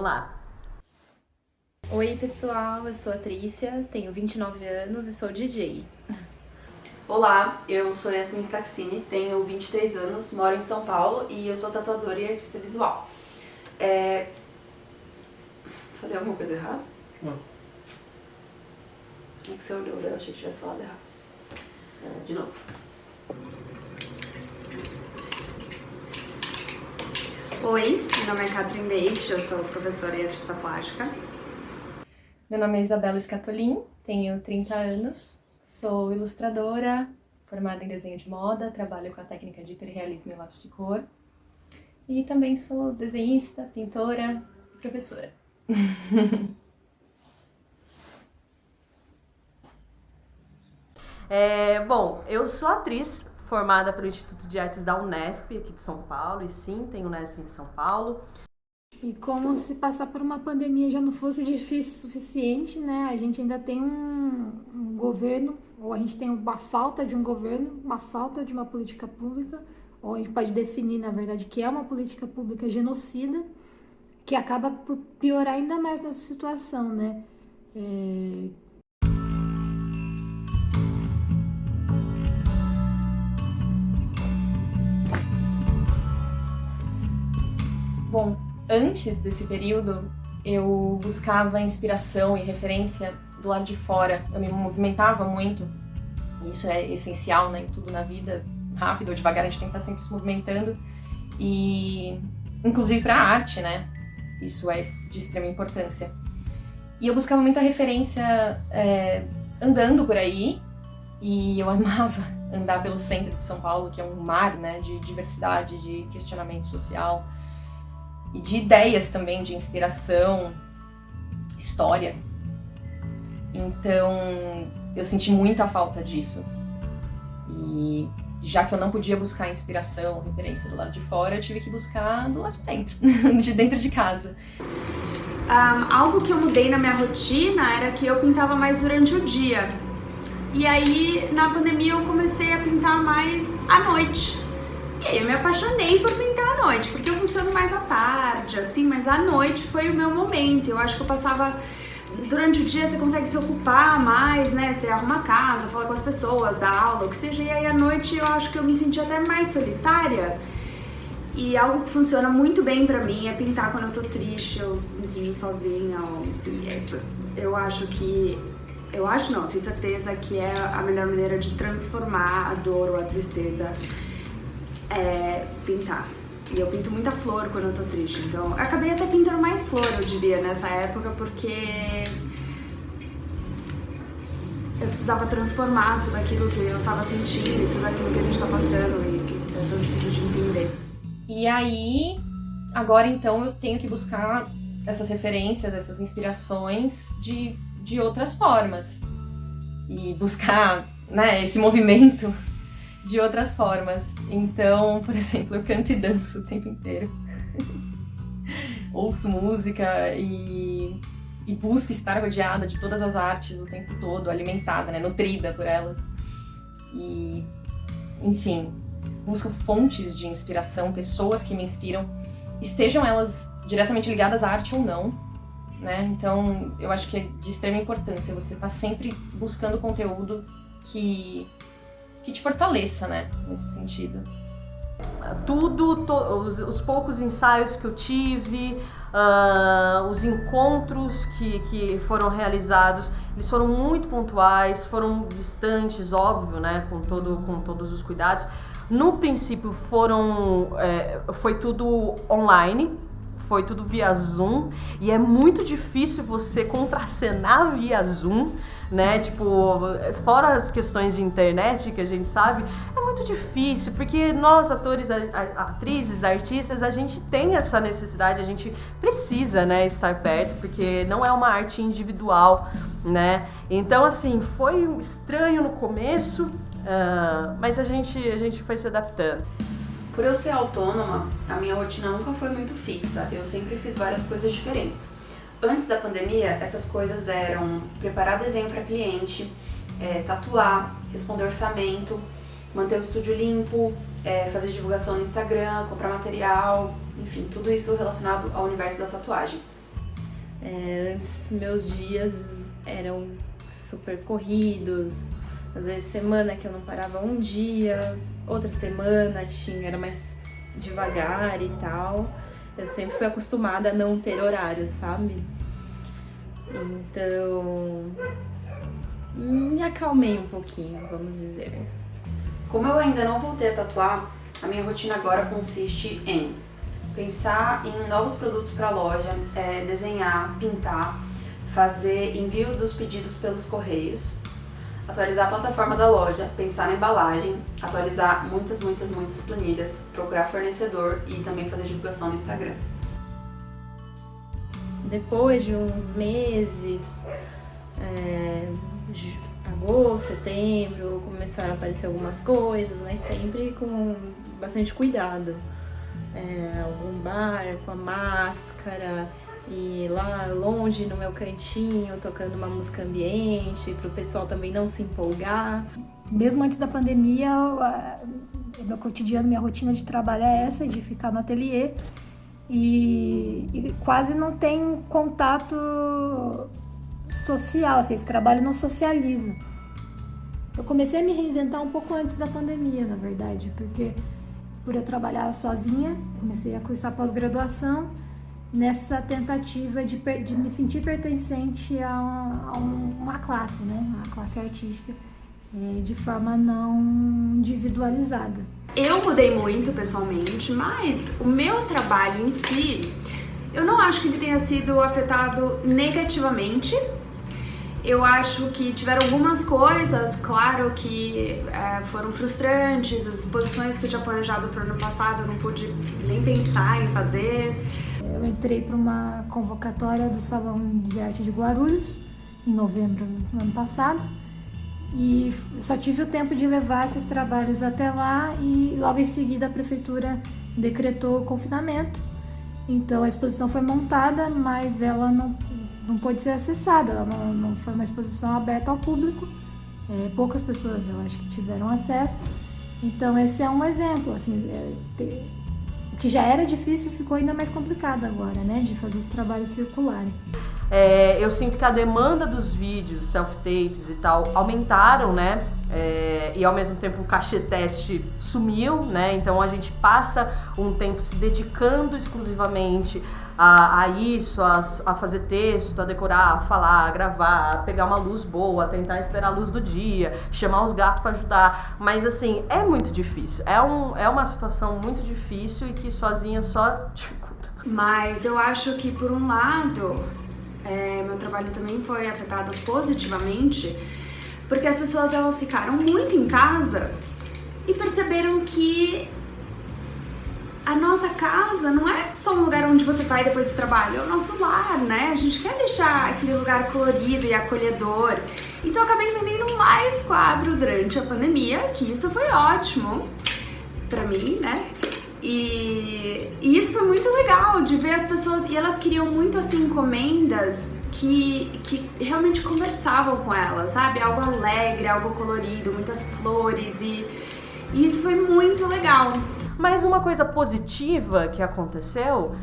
Vamos lá. Oi pessoal, eu sou a Trícia, tenho 29 anos e sou DJ. Olá, eu sou Yasmin Staxini, tenho 23 anos, moro em São Paulo e eu sou tatuadora e artista visual. Falei alguma coisa errada? Não. É que você olhou, eu achei que tivesse falado errado. De novo. Oi, meu nome é Catherine Leite, eu sou professora e artista plástica. Meu nome é Isabela Scatolin, tenho 30 anos, sou ilustradora, formada em desenho de moda, trabalho com a técnica de hiperrealismo e lápis de cor. E também sou desenhista, pintora e professora. Bom, eu sou atriz, formada pelo Instituto de Artes da Unesp, aqui de São Paulo, e sim, tem Unesp em São Paulo. E como se passar por uma pandemia já não fosse difícil o suficiente, né? A gente ainda tem um governo, ou a gente tem uma falta de um governo, uma falta de uma política pública, ou a gente pode definir, na verdade, que é uma política pública genocida, que acaba por piorar ainda mais nossa situação, né? Bom, antes desse período, eu buscava inspiração e referência do lado de fora. Eu me movimentava muito, isso é essencial, né, em tudo na vida, rápido ou devagar, a gente tem que estar sempre se movimentando. E, inclusive para a arte, né, isso é de extrema importância. E eu buscava muita referência andando por aí, e eu amava andar pelo centro de São Paulo, que é um mar, né, de diversidade, de questionamento social, e de ideias também, de inspiração, história. Então, eu senti muita falta disso. E já que eu não podia buscar inspiração, referência do lado de fora, eu tive que buscar do lado de dentro, de dentro de casa. Algo que eu mudei na minha rotina era que eu pintava mais durante o dia. E aí, na pandemia, eu comecei a pintar mais à noite. E aí eu me apaixonei por pintar à noite, porque eu funciono mais à tarde, assim, mas à noite foi o meu momento. Eu acho que eu passava... Durante o dia você consegue se ocupar mais, né? Você arruma a casa, fala com as pessoas, dá aula, o que seja. E aí à noite eu acho que eu me senti até mais solitária. E algo que funciona muito bem pra mim é pintar quando eu tô triste, eu me sinto sozinha, ou, assim, eu acho que... Eu acho não, tenho certeza que é a melhor maneira de transformar a dor ou a tristeza é pintar. E eu pinto muita flor quando eu tô triste, então eu acabei até pintando mais flor, eu diria, nessa época, porque eu precisava transformar tudo aquilo que eu tava sentindo, tudo aquilo que a gente tá passando e que é tão difícil de entender. E aí, agora então eu tenho que buscar essas referências, essas inspirações de outras formas. E buscar, né, esse movimento de outras formas. Então, por exemplo, eu canto e danço o tempo inteiro. Ouço música e busco estar rodeada de todas as artes o tempo todo, alimentada, né, nutrida por elas. E, enfim, busco fontes de inspiração, pessoas que me inspiram, estejam elas diretamente ligadas à arte ou não, né? Então, eu acho que é de extrema importância você estar sempre buscando conteúdo que te fortaleça, né, nesse sentido. Os poucos ensaios que eu tive, os encontros que foram realizados, eles foram muito pontuais, foram distantes, óbvio, né, com todos os cuidados. No princípio foi tudo online, foi tudo via Zoom, e é muito difícil você contracenar via Zoom, né, tipo, fora as questões de internet que a gente sabe, é muito difícil, porque nós, atores, atrizes, artistas, a gente tem essa necessidade, a gente precisa, né, estar perto, porque não é uma arte individual, né, então, assim, foi estranho no começo, mas a gente foi se adaptando. Por eu ser autônoma, a minha rotina nunca foi muito fixa, eu sempre fiz várias coisas diferentes. Antes da pandemia, essas coisas eram preparar desenho para cliente, tatuar, responder orçamento, manter o estúdio limpo, fazer divulgação no Instagram, comprar material, enfim, tudo isso relacionado ao universo da tatuagem. Antes, meus dias eram super corridos, às vezes semana que eu não parava um dia, outra semana era mais devagar e tal. Eu sempre fui acostumada a não ter horário, sabe? Então, me acalmei um pouquinho, vamos dizer. Como eu ainda não voltei a tatuar, a minha rotina agora consiste em pensar em novos produtos para a loja, desenhar, pintar, fazer envio dos pedidos pelos correios, atualizar a plataforma da loja, pensar na embalagem, atualizar muitas planilhas, procurar fornecedor e também fazer divulgação no Instagram. Depois de uns meses, agosto, setembro, começaram a aparecer algumas coisas, mas sempre com bastante cuidado. Algum bar com a máscara e lá longe no meu cantinho tocando uma música ambiente para o pessoal também não se empolgar. Mesmo antes da pandemia, meu cotidiano, minha rotina de trabalho é essa, de ficar no ateliê e quase não tem contato social, assim, esse trabalho não socializa. Eu comecei a me reinventar um pouco antes da pandemia, na verdade, porque por eu trabalhar sozinha, comecei a cursar pós-graduação nessa tentativa de me sentir pertencente a uma classe, né? Uma classe artística, de forma não individualizada. Eu mudei muito pessoalmente, mas o meu trabalho em si, eu não acho que ele tenha sido afetado negativamente. Eu acho que tiveram algumas coisas, claro, que foram frustrantes, as exposições que eu tinha planejado para o ano passado eu não pude nem pensar em fazer. Eu entrei para uma convocatória do Salão de Arte de Guarulhos, em novembro do ano passado, e só tive o tempo de levar esses trabalhos até lá e logo em seguida a prefeitura decretou o confinamento. Então a exposição foi montada, mas ela não pôde ser acessada, ela não foi uma exposição aberta ao público, poucas pessoas eu acho que tiveram acesso, então esse é um exemplo, assim, o que já era difícil ficou ainda mais complicado agora, né, de fazer os trabalhos circularem. Eu sinto que a demanda dos vídeos, self-tapes e tal, aumentaram, né, e ao mesmo tempo o cachê teste sumiu, né, então a gente passa um tempo se dedicando exclusivamente a isso, a fazer texto, a decorar, a falar, a gravar, a pegar uma luz boa, a tentar esperar a luz do dia, chamar os gatos para ajudar. Mas assim, é muito difícil. É uma situação muito difícil e que sozinha só dificulta. Mas eu acho que, por um lado, meu trabalho também foi afetado positivamente, porque as pessoas elas ficaram muito em casa e perceberam que a nossa casa não é só um lugar onde você vai depois do trabalho, é o nosso lar, né? A gente quer deixar aquele lugar colorido e acolhedor. Então eu acabei vendendo mais quadro durante a pandemia, que isso foi ótimo pra mim, né? E isso foi muito legal de ver as pessoas, e elas queriam muito assim encomendas que realmente conversavam com elas, sabe? Algo alegre, algo colorido, muitas flores e isso foi muito legal. Mas uma coisa positiva que aconteceu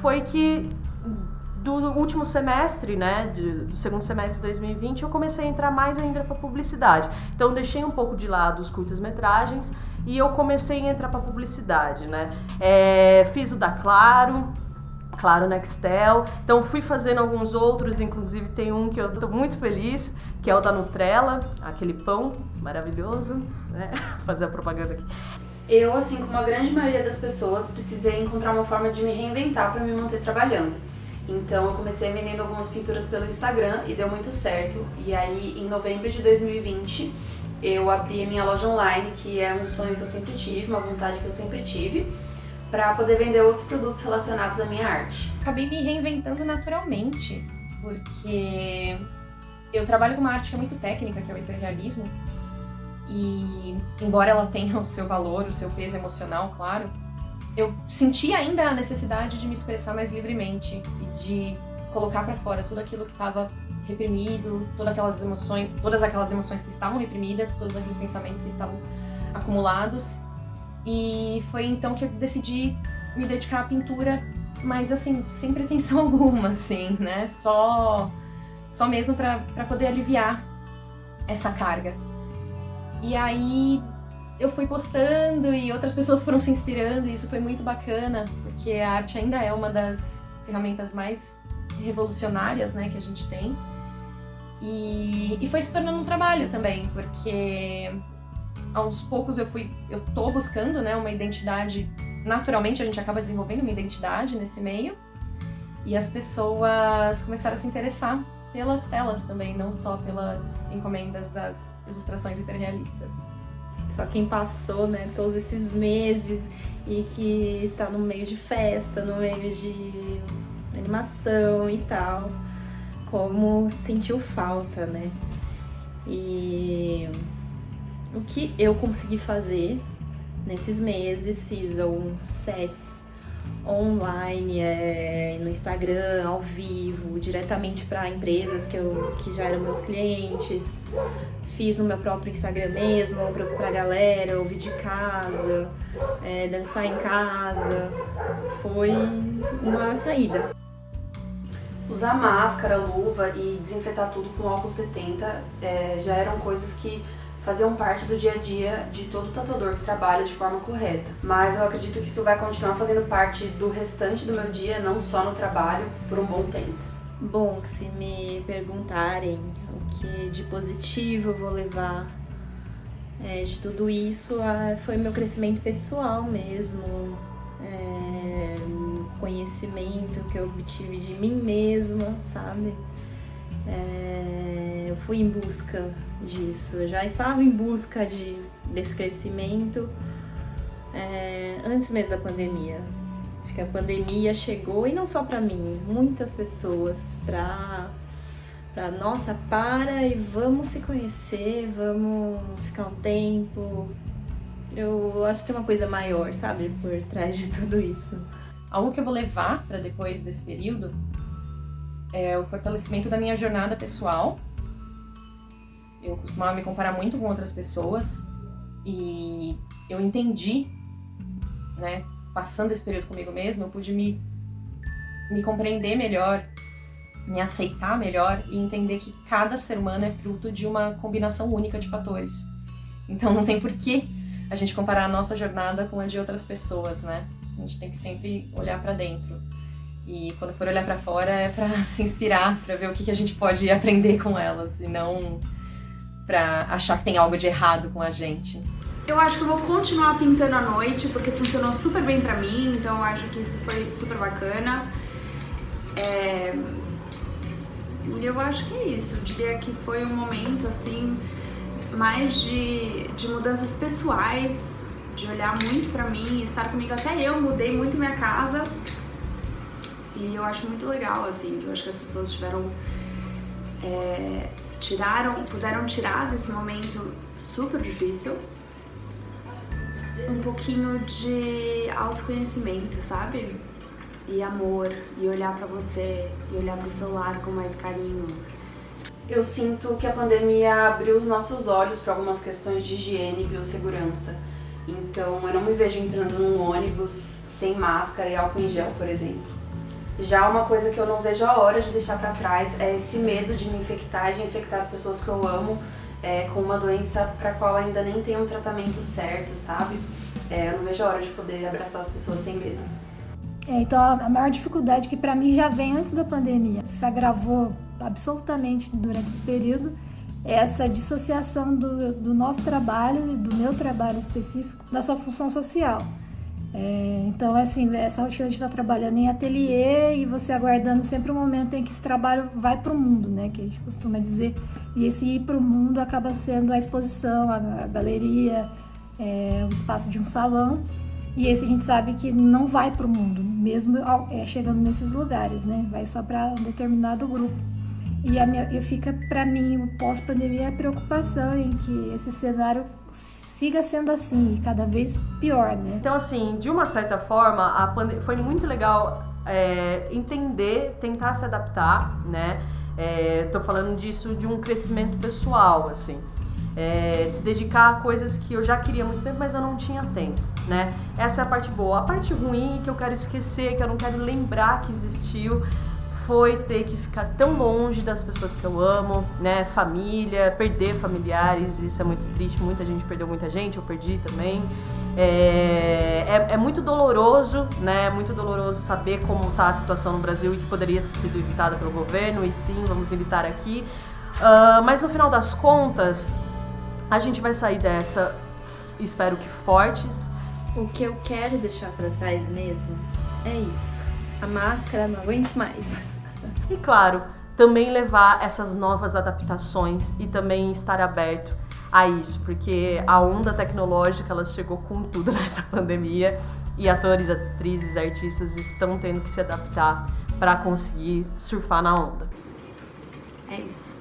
foi que do último semestre, né, do segundo semestre de 2020, eu comecei a entrar mais ainda para publicidade. Então deixei um pouco de lado os curtas-metragens e eu comecei a entrar para publicidade, né. Fiz o da Claro Nextel, então fui fazendo alguns outros, inclusive tem um que eu tô muito feliz, que é o da Nutrela, aquele pão maravilhoso, né, fazer a propaganda aqui. Eu, assim como a grande maioria das pessoas, precisei encontrar uma forma de me reinventar para me manter trabalhando. Então eu comecei vendendo algumas pinturas pelo Instagram e deu muito certo. E aí em novembro de 2020 eu abri a minha loja online, que é um sonho que eu sempre tive, uma vontade que eu sempre tive, para poder vender outros produtos relacionados à minha arte. Acabei me reinventando naturalmente, porque eu trabalho com uma arte que é muito técnica, que é o hiperrealismo. E embora ela tenha o seu valor, o seu peso emocional, claro, eu senti ainda a necessidade de me expressar mais livremente e de colocar pra fora tudo aquilo que estava reprimido, todas aquelas emoções que estavam reprimidas, todos aqueles pensamentos que estavam acumulados. E foi então que eu decidi me dedicar à pintura mas assim, sem pretensão alguma, assim, né? Só mesmo pra poder aliviar essa carga. E aí eu fui postando e outras pessoas foram se inspirando, e isso foi muito bacana, porque a arte ainda é uma das ferramentas mais revolucionárias, né, que a gente tem. E foi se tornando um trabalho também, porque aos poucos eu tô buscando, né, uma identidade. Naturalmente a gente acaba desenvolvendo uma identidade nesse meio, e as pessoas começaram a se interessar pelas telas também, não só pelas encomendas das ilustrações hiperrealistas. Só quem passou, né, todos esses meses e que tá no meio de festa, no meio de animação e tal, como sentiu falta, né? E o que eu consegui fazer nesses meses, fiz alguns sets online, no Instagram, ao vivo, diretamente para empresas que já eram meus clientes. Fiz no meu próprio Instagram mesmo, pra galera, ouvir de casa, dançar em casa. Foi uma saída. Usar máscara, luva e desinfetar tudo com álcool 70 já eram coisas que faziam parte do dia a dia de todo tatuador que trabalha de forma correta. Mas eu acredito que isso vai continuar fazendo parte do restante do meu dia, não só no trabalho, por um bom tempo. Bom, se me perguntarem o que de positivo eu vou levar de tudo isso, foi meu crescimento pessoal mesmo, conhecimento que eu obtive de mim mesma, sabe? Eu fui em busca disso, eu já estava em busca desse crescimento antes mesmo da pandemia. Acho que a pandemia chegou, e não só para mim, muitas pessoas, nossa, para e vamos se conhecer, vamos ficar um tempo. Eu acho que tem uma coisa maior, sabe, por trás de tudo isso. Algo que eu vou levar para depois desse período é o fortalecimento da minha jornada pessoal. Eu costumava me comparar muito com outras pessoas e eu entendi, né, passando esse período comigo mesma, eu pude me compreender melhor, me aceitar melhor e entender que cada ser humano é fruto de uma combinação única de fatores. Então não tem porquê a gente comparar a nossa jornada com a de outras pessoas, né? A gente tem que sempre olhar pra dentro. E quando for olhar pra fora é pra se inspirar, pra ver o que a gente pode aprender com elas, e não pra achar que tem algo de errado com a gente. Eu acho que eu vou continuar pintando à noite, porque funcionou super bem pra mim, então eu acho que isso foi super bacana. Eu acho que é isso, eu diria que foi um momento, assim, mais de mudanças pessoais, de olhar muito pra mim, estar comigo. Até eu mudei muito minha casa, e eu acho muito legal, assim, que eu acho que as pessoas puderam tirar desse momento super difícil um pouquinho de autoconhecimento, sabe? E amor, e olhar pra você, e olhar pro seu lar com mais carinho. Eu sinto que a pandemia abriu os nossos olhos para algumas questões de higiene e biossegurança. Então, eu não me vejo entrando num ônibus sem máscara e álcool em gel, por exemplo. Já uma coisa que eu não vejo a hora de deixar pra trás é esse medo de me infectar e de infectar as pessoas que eu amo com uma doença pra qual ainda nem tem um tratamento certo, sabe? Eu não vejo a hora de poder abraçar as pessoas sem medo. Então a maior dificuldade que pra mim já vem antes da pandemia, se agravou absolutamente durante esse período, é essa dissociação do nosso trabalho, do meu trabalho específico, da sua função social. Então, assim, essa rotina de estar trabalhando em ateliê e você aguardando sempre o momento em que esse trabalho vai para o mundo, né? Que a gente costuma dizer. E esse ir para o mundo acaba sendo a exposição, a galeria, o espaço de um salão. E esse a gente sabe que não vai para o mundo, mesmo chegando nesses lugares, né? Vai só para um determinado grupo. E fica para mim, o pós-pandemia, a preocupação em que esse cenário siga sendo assim e cada vez pior, né? Então, assim, de uma certa forma, foi muito legal entender, tentar se adaptar, né? Tô falando disso de um crescimento pessoal, assim. se dedicar a coisas que eu já queria há muito tempo, mas eu não tinha tempo, né? Essa é a parte boa. A parte ruim, que eu quero esquecer, que eu não quero lembrar que existiu, foi ter que ficar tão longe das pessoas que eu amo, né? Família, perder familiares, isso é muito triste, muita gente perdeu muita gente, eu perdi também. É muito doloroso, né? É muito doloroso saber como está a situação no Brasil e que poderia ter sido evitada pelo governo, e sim, vamos militar aqui. Mas no final das contas, a gente vai sair dessa, espero que fortes. O que eu quero deixar pra trás mesmo é isso. A máscara, não aguento mais. E claro, também levar essas novas adaptações e também estar aberto a isso, porque a onda tecnológica, ela chegou com tudo nessa pandemia e atores, atrizes, artistas estão tendo que se adaptar para conseguir surfar na onda. É isso.